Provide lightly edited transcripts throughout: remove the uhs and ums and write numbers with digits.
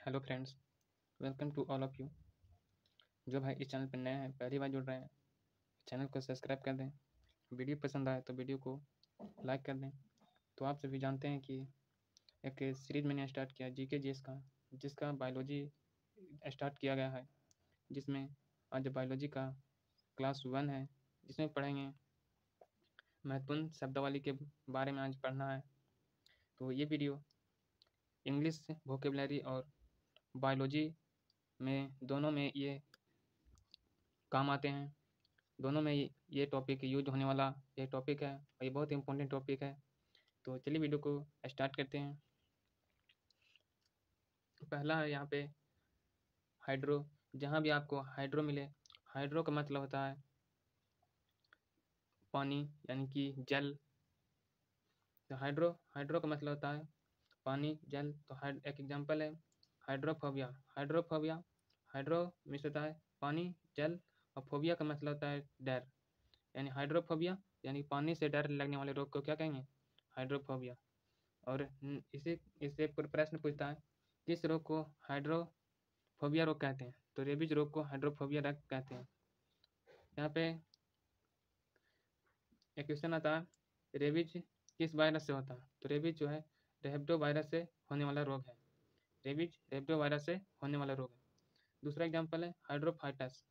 Hello friends, welcome to all of you. जो भाई इस चैनल पर नए हैं, पहली बार जुड़ रहे हैं, चैनल को सब्सक्राइब कर दें। वीडियो पसंद आए तो वीडियो को लाइक कर दें। तो आप सभी जानते हैं कि एक सीरीज मैंने स्टार्ट किया जीके जीएस का, जिसका बायोलॉजी स्टार्ट किया गया है, जिसमें आज बायोलॉजी का क्लास 1 है, जिसमें पढ़ेंगे महत्वपूर्ण शब्दावली के बारे में आज पढ़ना है। तो ये वीडियो इंग्लिश वोकेबलरी और बायोलॉजी में दोनों में ये काम आते हैं। दोनों में ये टॉपिक यूज होने वाला ये टॉपिक है और ये बहुत इंपॉर्टेंट टॉपिक है। तो चलिए वीडियो को स्टार्ट करते हैं। पहला है यहाँ पे हाइड्रो। जहाँ भी आपको हाइड्रो मिले, हाइड्रो का मतलब होता है पानी यानी कि जल। तो हाइड्रो का मतलब होता है पानी जल। तो एक एग्जांपल है हाइड्रोफोबिया। हाइड्रो मीन्स होता है पानी जल, और फोबिया का मतलब होता है डर। यानी हाइड्रोफोबिया यानी पानी से डर लगने वाले रोग को क्या कहेंगे? हाइड्रोफोबिया। और इसी इससे प्रश्न पूछता है किस रोग को हाइड्रोफोबिया रोग कहते हैं? तो रेबीज रोग को हाइड्रोफोबिया रोग कहते हैं। यहाँ पे एक क्वेश्चन आता है रेबीज किस वायरस से होता है? तो रेबीज जो है रेबडो वायरस से होने वाला रोग है। रेबीज रेबडो वायरस से होने वाला रोग है। दूसरा एग्जाम्पल है हाइड्रोफाइटस।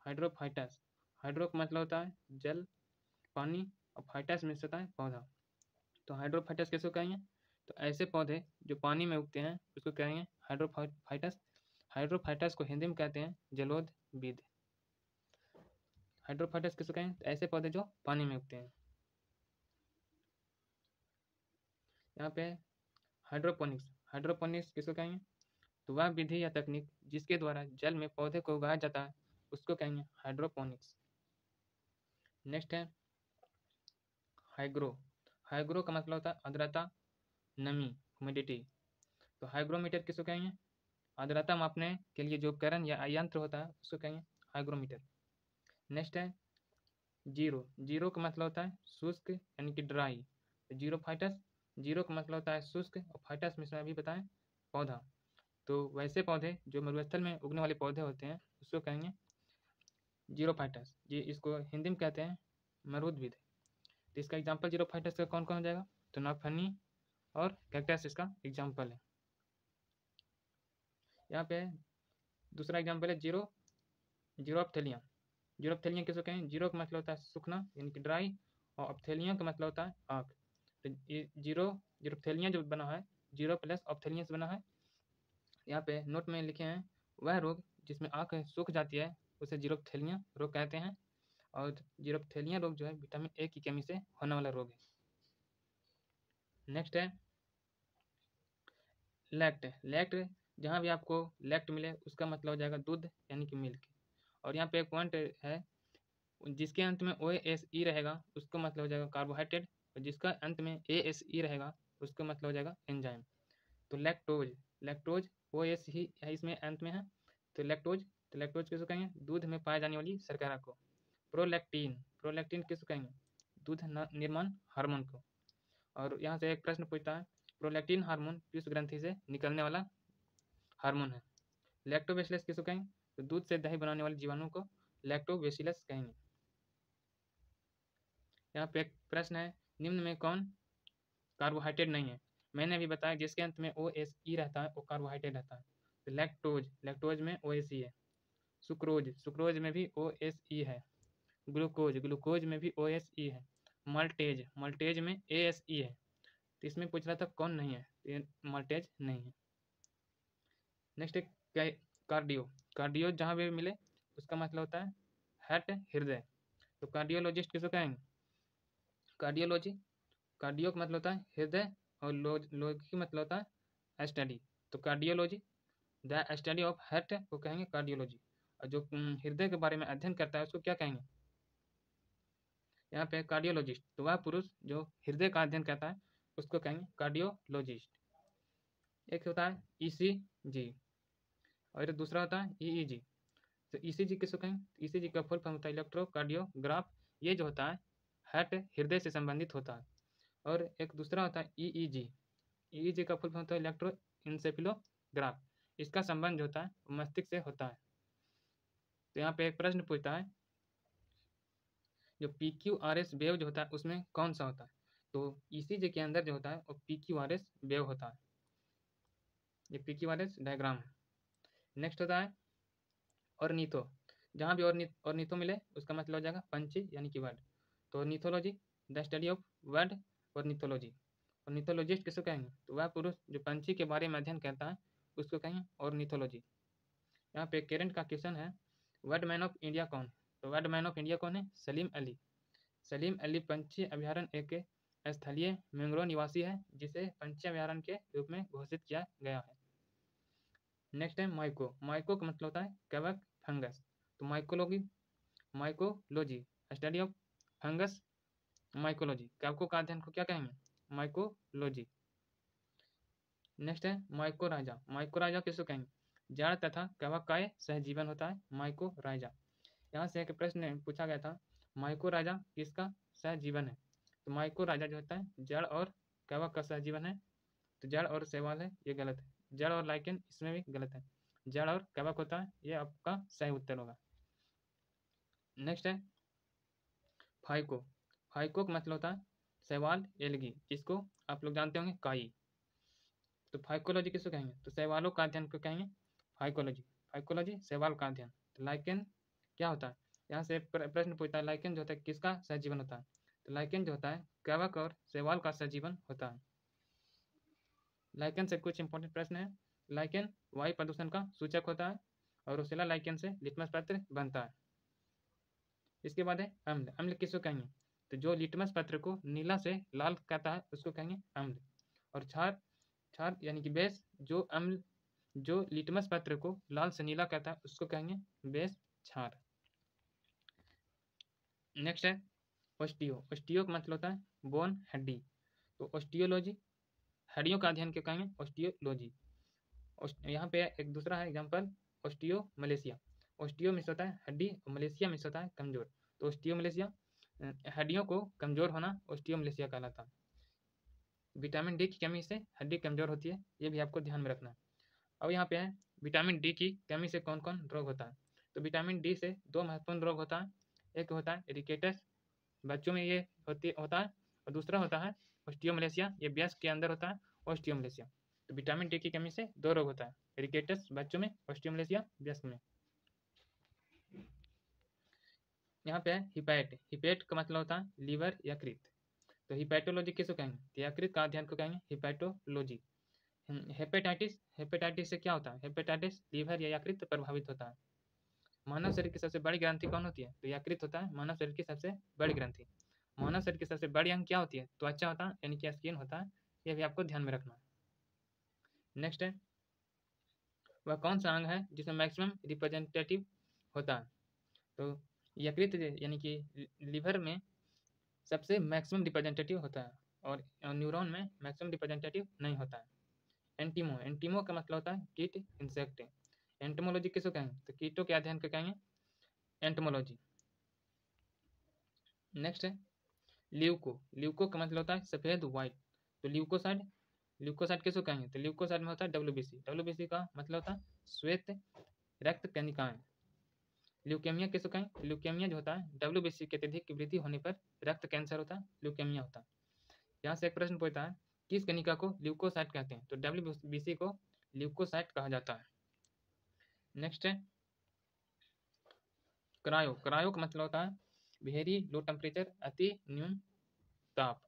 हाइड्रो का मतलब होता है जल पानी, और फाइटस में होता है पौधा। तो हाइड्रोफाइटस किसको कहेंगे? तो ऐसे पौधे जो पानी में उगते हैं उसको कहेंगे हाइड्रोफाइटस। हाइड्रोफाइटस को हिंदी में कहते हैं जलोदविद। हाइड्रोफाइटस किसको कहेंगे? तो ऐसे पौधे जो पानी में उगते हैं। यहाँ पे हाइड्रोपोनिक्स किसको कहेंगे? तो वह विधि या तकनीक जिसके द्वारा जल में पौधे को उगाया जाता है उसको कहेंगे हाइड्रोपोनिक्स। नेक्स्ट है हाइग्रो का मतलब होता है आर्द्रता, नमी, ह्यूमिडिटी। तो हाइग्रोमीटर किसको कहेंगे? आर्द्रता मापने के लिए जो उपकरण या यंत्र होता है उसको कहेंगे हाइग्रोमीटर। नेक्स्ट है जीरो का मतलब होता है शुष्क यानी कि ड्राई। जीरो का मतलब होता है शुष्क, और फाइटस में अभी बताएं पौधा। तो वैसे पौधे जो मरुस्थल में उगने वाले पौधे होते हैं उसको कहेंगे जीरोफाइटस। जी इसको हिंदी में कहते हैं मरुद्भिद। तो इसका एग्जाम्पल जीरोफाइटस का कौन कौन हो जाएगा? तो नागफनी और कैक्टस इसका एग्जाम्पल है। यहाँ पे दूसरा एग्जाम्पल है जीरोप्थेलिया। जीरोप्थेलिया किसको कहें? जीरो का मतलब होता है सूखना यानी कि ड्राई, और ऑप्थेलिया का मतलब होता है आँख। तो ये जीरोप्थेलिया जो बना है जीरो प्लस ऑप्थेलिया से बना है। यहाँ पे नोट में लिखे हैं वह रोग जिसमें आँख सूख जाती है उसे जीरोप्थेलिया रोग कहते हैं। और जीरोप्थेलिया रोग जो है विटामिन ए की कमी से होने वाला रोग है। नेक्स्ट है लैक्ट। जहाँ भी आपको लैक्ट मिले उसका मतलब हो जाएगा दूध यानी कि मिल्क। और यहाँ पे एक पॉइंट है जिसके अंत में OSE रहेगा उसका मतलब हो जाएगा कार्बोहाइड्रेट, और जिसका अंत में ASE रहेगा उसका मतलब हो जाएगा एंजाइम। तो लैक्टोज OS ही है इसमें अंत में है। तो लैक्टोज किसको कहेंगे? दूध में पाए जाने वाली शर्करा को। प्रोलैक्टिन किसको कहेंगे? दूध निर्माण हार्मोन को। और यहाँ से एक प्रश्न पूछता है प्रोलैक्टिन हार्मोन किस ग्रंथि से निकलने वाला हार्मोन है? लैक्टोबैसिलस किसको कहेंगे? तो दूध से दही बनाने वाले जीवाणु को लैक्टोबैसिलस कहेंगे। यहाँ पे एक प्रश्न है निम्न में कौन कार्बोहाइड्रेट नहीं है? मैंने अभी बताया जिसके अंत में OSE रहता है वो कार्बोहाइड्रेट रहता है। तो लैक्टोज में OSE है। सुक्रोज में भी OSE है। ग्लूकोज में भी OSE है। मल्टेज में ASE है। तो इसमें पूछ रहा था कौन नहीं है? तो ये मल्टेज नहीं है। नेक्स्ट है कार्डियो जहाँ भी मिले उसका मतलब होता है हार्ट, हृदय। तो कार्डियोलॉजिस्ट किसको कहेंगे? कार्डियो का मतलब होता है हृदय, और लोगी मतलब होता है स्टडी। तो cardiology the study of heart को कहेंगे कार्डियोलॉजी। और जो हृदय के बारे में अध्ययन करता है उसको क्या कहेंगे? यहाँ पे कार्डियोलॉजिस्ट। तो वह पुरुष जो हृदय का अध्ययन करता है उसको कहेंगे कार्डियोलॉजिस्ट। एक होता है ECG और दूसरा होता है EEG। तो ECG किसको कहेंगे? ECG का फुल फॉर्म होता है इलेक्ट्रोकार्डियोग्राफ। ये जो होता है हार्ट हृदय से संबंधित होता है। और एक दूसरा होता है EEG। EEG का फुल फॉर्म होता है इलेक्ट्रोइंसेफेलोग्राफ। इसका संबंध जो होता है मस्तिष्क से होता है। तो यहाँ पे एक प्रश्न पूछता है, जो PQRS वेव जो होता है उसमें कौन सा होता है? तो ECG के अंदर जो होता है वो PQRS वेव होता है। ये PQRS डायग्राम है। नेक्स्ट होता है ऑर्निथो। जहाँ भी ऑर्निथो मिले उसका मतलब हो जाएगा पंछी यानी कि बर्ड। तो ornithology the study of bird, ornithology. Ornithologist किसको कहेंगे? तो वह पुरुष जो पंछी के बारे में अध्ययन करता है उसको कहेंगे ऑर्निथोलॉजी। यहाँ पे करंट का क्वेश्चन है, वर्ड मैन ऑफ इंडिया कौन है? तो वर्ड मैन ऑफ इंडिया कौन है? सलीम अली। सलीम अली पंछी अभ्यारण्य एक स्थलीय मैंग्रोव निवासी है जिसे पंछी अभ्यारण्य के रूप में घोषित किया गया है। नेक्स्ट है माइको। माइको का मतलब होता है कवक फंगस। तो mycology study of fungus, mycology. कवकों का अध्ययन को क्या कहेंगे? माइकोलॉजी। नेक्स्ट है माइकोराइजा। माइकोराइजा किसको कहेंगे? जड़ तथा कवक का सहजीवन होता है माइकोराइजा। यहाँ से एक प्रश्न पूछा गया था, माइकोराइजा किसका सहजीवन है? तो माइकोराइजा जो होता है जड़ और कवक का सहजीवन है। तो जड़ और शैवाल है, ये गलत है। जड़ और लाइकेन इसमें भी गलत है। जड़ और कवक होता है, ये आपका सही उत्तर होगा। नेक्स्ट है फाइको। फाइको का मतलब होता है शैवाल एल्गी, जिसको आप लोग जानते होंगे काई। तो फाइकोलॉजी किसको कहेंगे? तो शैवालों का अध्ययन को कहेंगे फाइकोलॉजी। फाइकोलॉजी शैवाल का अध्ययन। तो लाइकेन क्या होता है? यहाँ से प्रश्न पूछता है लाइकेन जो होता है किसका सहजीवन होता है? तो लाइकेन जो होता है कवक और शैवाल का सहजीवन होता है। लाइकेन से कुछ इंपॉर्टेंट प्रश्न है। लाइकेन वायु प्रदूषण का सूचक होता है और उसेला लाइकेन से लिटमस पत्र बनता है। इसके बाद है अम्ल। अम्ल किसको कहेंगे? तो जो लिटमस पत्र को नीला से लाल करता है उसको कहेंगे अम्ल। और क्षार, क्षार यानी कि बेस, जो अम्ल जो लिटमस पत्र को लाल से नीला करता है उसको कहेंगे बेस क्षार। नेक्स्ट है ऑस्टियो। ऑस्टियो का मतलब होता है बोन, हड्डी। तो ऑस्टियोलॉजी हड्डियों का अध्ययन क्यों कहेंगे? ऑस्टियोलॉजी। यहाँ पे एक दूसरा है example, osteo Malaysia. Osteo miss होता है हड्डी और मलेशिया मिस होता है कमजोर। तो ऑस्टियो मलेशिया हड्डियों को कमजोर होना ऑस्टियो मलेशिया कहलाता है। विटामिन डी की कमी से हड्डी कमजोर होती है, ये भी आपको ध्यान में रखना है। अब यहाँ पे है विटामिन डी की कमी से कौन कौन रोग होता है? तो विटामिन डी से दो महत्वपूर्ण रोग होता है। एक होता है रिकेटस, बच्चों में ये होता है, और दूसरा होता है ऑस्टियोमलेशिया, ये वयस्क के अंदर होता है ऑस्टियोमलेशिया। तो विटामिन डी की कमी से दो रोग होता है, रिकेटस बच्चों में, ऑस्टियोमलेशिया वयस्क में। यहाँ पे है हिपैट। हिपैट का मतलब होता है लीवर, यकृत। तो हिपैटोलॉजी किसको कहेंगे? तो यकृत का अध्ययन को कहेंगे हिपैटोलॉजी। हेपेटाइटिस, हेपेटाइटिस से क्या होता है? हेपेटाइटिस लीवर या यकृत प्रभावित होता है। मानव शरीर की सबसे बड़ी ग्रंथि कौन होती है? तो यकृत होता है मानव शरीर की सबसे बड़ी ग्रंथि। मानव शरीर की सबसे बड़ी अंग क्या होती है? त्वचा होता है यानी कि स्किन होता है, ये भी आपको ध्यान में रखना है। नेक्स्ट है वह कौन सा अंग है जिसमें मैक्सिमम रिप्रेजेंटेटिव होता है? तो यकृत यानी कि लीवर में सबसे मैक्सिमम रिप्रेजेंटेटिव होता है, और न्यूरॉन में मैक्सिमम रिप्रेजेंटेटिव नहीं होता है। एंटीमो, एंटीमो का मतलब होता है कीट, इंसेक्ट। एंटोमोलॉजी किसको कहेंगे? तो कीटों के अध्ययन को कहेंगे एंटोमोलॉजी। नेक्स्ट है ल्यूको। ल्यूको का मतलब होता है सफेद, व्हाइट। तो ल्यूकोसाइड, ल्यूकोसाइड किसको कहेंगे? तो ल्यूकोसाइड में होता है WBC। WBC का मतलब होता है श्वेत रक्त कणिकाएं। ल्यूकेमिया किसको कहेंगे? ल्यूकेमिया जो होता है WBC के अत्यधिक वृद्धि होने पर रक्त कैंसर होता है, ल्यूकेमिया होता है। यहाँ से एक प्रश्न पूछता है किस कणिका को ल्यूकोसाइट कहते हैं? तो WBC को ल्यूकोसाइट कहा जाता है। नेक्स्ट है क्रायो। क्रायो का मतलब होता है वेरी लो टेम्परेचर, अति न्यून ताप।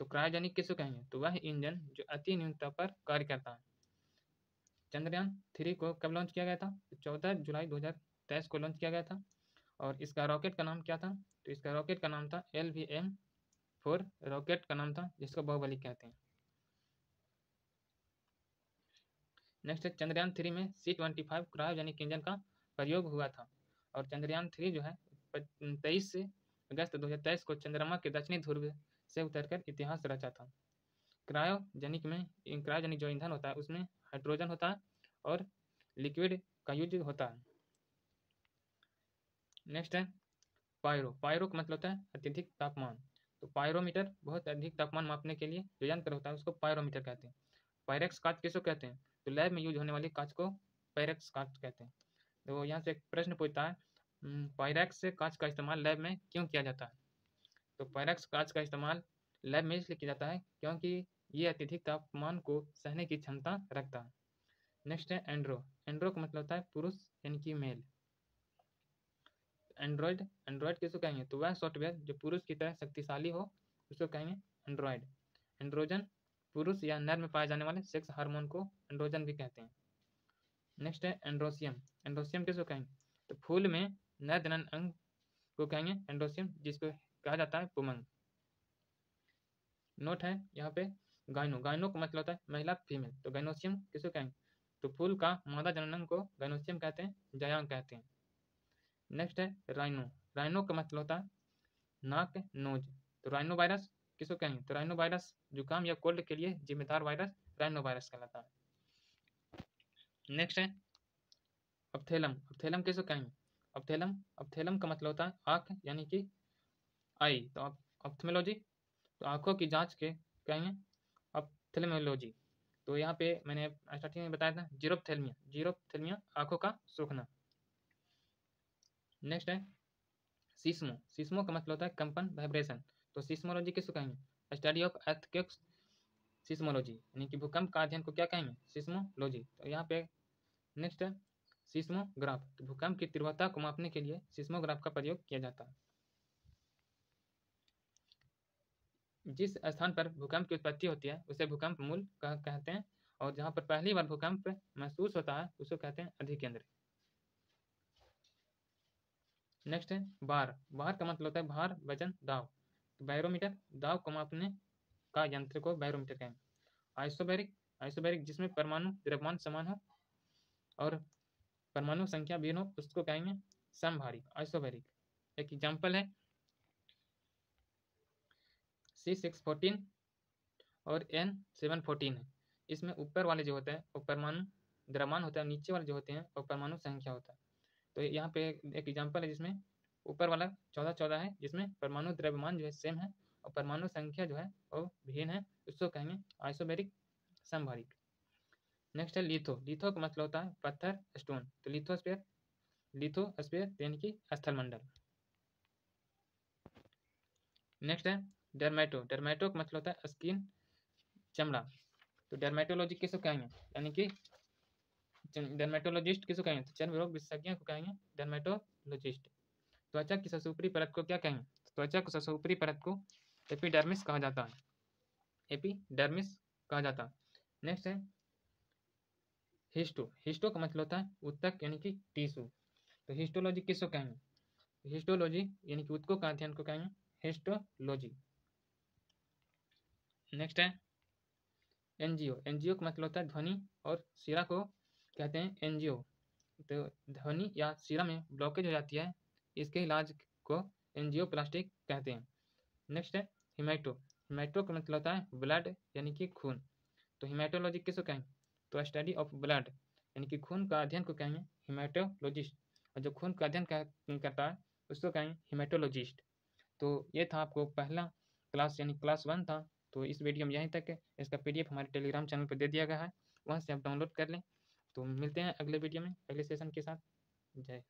तो क्रायोजेनिक किसको कहेंगे? तो वह इंजन जो अति न्यून ताप पर कार्य करता है। चंद्रयान 3 को कब लॉन्च किया गया था? तो 14 जुलाई 2023 को लॉन्च किया गया था। और इसका रॉकेट का नाम क्या था? तो इसका रॉकेट का नाम था LVM-4 रॉकेट का नाम था, जिसको बाहुबली कहते हैं। नेक्स्ट है चंद्रयान 3 में C-25 क्रायोजेनिक इंजन का प्रयोग हुआ था। और चंद्रयान 3 जो है 23 अगस्त 2023 को चंद्रमा के दक्षिणी ध्रुव से उतरकर इतिहास रचा था। क्रायोजेनिक जो ईंधन होता है उसमें हाइड्रोजन होता है और लिक्विड का यूज होता है। नेक्स्ट है पायरो। पायरो का मतलब होता है अत्यधिक तापमान। तो पायरोमीटर बहुत अधिक तापमान मापने के लिए जो यंत्र होता है उसको पायरोमीटर कहते हैं। पायरेक्स कांच किसको कहते हैं? तो लैब में यूज होने वाली कांच को पायरेक्स कांच कहते हैं। तो यहाँ से एक प्रश्न पूछता है, पायरेक्स से कांच का इस्तेमाल लैब में क्यों किया जाता है? तो पायरेक्स कांच का इस्तेमाल लैब में इसलिए किया जाता है क्योंकि ये अत्यधिक तापमान को सहने की क्षमता रखता है। नेक्स्ट है एंड्रो। एंड्रो का मतलब होता है पुरुष यानी कि मेल। एंड्रॉयड, एंड्रॉयड किसको कहेंगे? तो वह सॉफ्टवेयर जो पुरुष की तरह शक्तिशाली हो उसको कहेंगे एंड्रॉयड। एंड्रोजन, पुरुष या नर में पाए जाने वाले सेक्स हार्मोन को एंड्रोजन भी कहते हैं। नेक्स्ट है एंड्रोसियम। एंड्रोसियम किसको कहेंगे? तो फूल में नर जनन अंग को कहेंगे एंड्रोसियम, जिसको कहा जाता है पुमंग। नोट है यहाँ पे गाइनो। गाइनो का मतलब होता है महिला, फीमेल। तो गाइनोसियम किसको कहेंगे? तो फूल का मादा जननांग को गाइनोसियम कहते हैं, जयांग कहते हैं। नेक्स्ट है राइनो। राइनो का मतलब होता है नाक, नोज। तो राइनो वायरस किसको कहेंगे? तो राइनो वायरस जुकाम या कोल्ड के लिए जिम्मेदार वायरस राइनो वायरस कहलाता है। नेक्स्ट है अपथेलम। अपथेलम किसको कहेंगे? अपथेलम, अपथेलम का मतलब होता है आँख यानी कि आई। तो ऑप्थेमोलॉजी, तो आँखों की जांच के कहेंगे ऑप्थेल्मोलॉजी। तो यहाँ पे मैंने स्टार्टिंग में बताया था जीरोप्थेल्मिया। जीरोप्थेल्मिया आँखों का सूखना। नेक्स्ट है सीस्मो। सीस्मो का मतलब होता है कंपन, वाइब्रेशन। तो सीस्मोलॉजी किसको कहेंगे? स्टडी ऑफ अर्थक्वेक्स, सीस्मोलॉजी यानी कि भूकंप का अध्ययन को क्या कहेंगे? सीस्मोलॉजी। तो यहाँ पे नेक्स्ट है सीस्मोग्राफ। तो भूकंप की तीव्रता को मापने के लिए सीस्मोग्राफ का प्रयोग किया जाता है। जिस स्थान पर भूकंप की उत्पत्ति होती है उसे भूकंप मूल कहते हैं, और जहाँ पर पहली बार भूकंप महसूस होता है उसको कहते हैं अधिकेंद्र। नेक्स्ट है बार। बार का मतलब होता है भार, वजन, दाव। तो बैरोमीटर, दाव को मापने का यंत्र को बैरोमीटर कहेंगे। आइसोबैरिक, आइसोबैरिक जिसमें परमाणु द्रव्यमान समान हो और परमाणु संख्या भिन्न हो उसको कहेंगे समभारिक, आइसोबैरिक। एक एग्जाम्पल है C614 और N714 है। इसमें ऊपर वाले जो होते हैं वो परमाणु द्रव्यमान होता है, नीचे वाले जो होते हैं वो परमाणु संख्या होता है। तो यहाँ पे एक एग्जाम्पल है जिसमें ऊपर वाला 1414 है, जिसमें परमाणु द्रव्यमान जो है सेम है और परमाणु संख्या जो है वो भिन्न है, उसको कहेंगे आइसोबैरिक, समभारिक। नेक्स्ट है लिथो। लिथो का मतलब होता है पत्थर, स्टोन। तो लिथोस्फीयर, लिथोस्फीयर यानी कि स्थल मंडल। नेक्स्ट है डर्मेटो। डर्मेटो का मतलब होता है स्किन, चमड़ा। तो डर्मेटोलॉजी किसको कहेंगे? यानी कि डर्मेटोलॉजिस्ट किसको कहेंगे? तो चर्म रोग विशेषज्ञ को कहेंगे डर्मेटोलॉजिस्ट। त्वचा की सबसे ऊपरी परत को क्या कहेंगे? त्वचा की सबसे ऊपरी परत को एपिडर्मिस कहा जाता है, एपिडर्मिस कहा जाता है। नेक्स्ट है हिस्टो। हिस्टो का मतलब होता है ऊतक यानी कि टिश्यू। तो हिस्टोलॉजी किसको कहेंगे? हिस्टोलॉजी यानी कि ऊतकों का अध्ययन को कहेंगे हिस्टोलॉजी। नेक्स्ट है एनजीओ। एनजीओ का मतलब होता है ध्वनि और शिरा को कहते हैं एनजीओ। तो ध्वनि या शिरा में ब्लॉकेज हो जाती है, इसके इलाज को एनजीओप्लास्टिक कहते हैं। नेक्स्ट है हिमैटो। हिमैटो का मतलब होता है ब्लड यानी कि खून। तो हिमैटोलॉजी किसको कहेंगे? तो स्टडी ऑफ ब्लड यानी कि खून का अध्ययन को कहेंगे हिमैटोलॉजिस्ट, और जो खून का अध्ययन करता है उसको कहेंगे हिमैटोलॉजिस्ट। तो ये था आपको पहला क्लास यानी क्लास 1 था। तो इस वीडियो में यहीं तक है। इसका PDF हमारे टेलीग्राम चैनल पर दे दिया गया है, वहाँ से आप डाउनलोड कर लें। तो मिलते हैं अगले वीडियो में अगले सेशन के साथ। जय